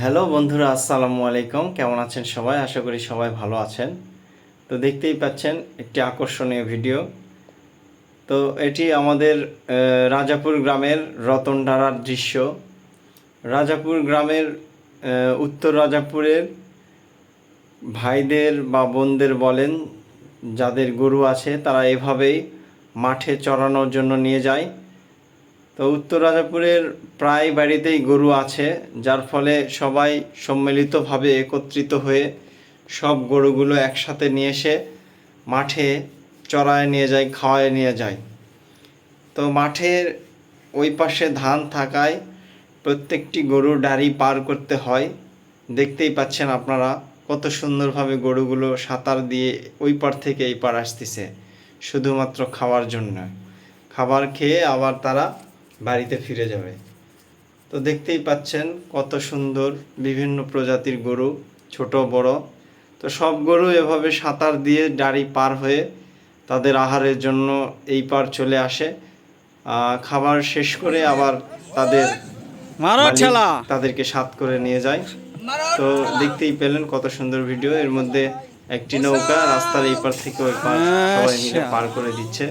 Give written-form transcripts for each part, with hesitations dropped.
Hello বন্ধুরা, আসসালামু আলাইকুম। কেমন আছেন সবাই? আশা করি সবাই ভালো আছেন। তো দেখতেই পাচ্ছেন একটি আকর্ষণীয় ভিডিও। তো এটি আমাদের রাজাপুর গ্রামের রতনডারার দৃশ্য। রাজাপুর গ্রামের উত্তর রাজাপুরের ভাইদের বা বোনদের বলেন, যাদের গরু আছে তারা এভাবেই মাঠে চরানোর জন্য নিয়ে যায়। তো উত্তর রাজাপুরের প্রায় বাড়িতেই গরু আছে, যার ফলে সবাই সম্মিলিতভাবে একত্রিত হয়ে সব গরুগুলো একসাথে নিয়ে এসে মাঠে চড়ায় নিয়ে যায়, খাওয়ায় নিয়ে যায়। তো মাঠের ওই পাশে ধান থাকায় প্রত্যেকটি গরুর ডাঁড়ি পার করতে হয়। দেখতেই পাচ্ছেন আপনারা কত সুন্দরভাবে গরুগুলো সাঁতার দিয়ে ওই পার থেকে এই পার আসতেছে শুধুমাত্র খাওয়ার জন্য। খাবার খেয়ে আবার তারা বাড়িতে ফিরে যাবে। তো দেখতেই পাচ্ছেন কত সুন্দর বিভিন্ন প্রজাতির গরু, ছোট বড়। তো সব গরু এভাবে সাঁতার দিয়ে ডাঁড়ি পার হয়ে তাদের আহারের জন্য এই পার চলে আসে। খাবার শেষ করে আবার তাদের মালিক তাদেরকে সাথ করে নিয়ে যায়। তো দেখতেই পেলেন কত সুন্দর ভিডিও। এর মধ্যে একটি নৌকা রাস্তার এই পার থেকে ওই পার সবাই মিলে পার করে দিচ্ছে।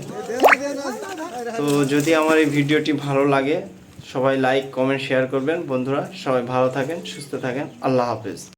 তো যদি আমার এই ভিডিওটি ভালো লাগে সবাই লাইক, কমেন্ট, শেয়ার করবেন। বন্ধুরা সবাই ভালো থাকেন, সুস্থ থাকেন। আল্লাহ হাফেজ।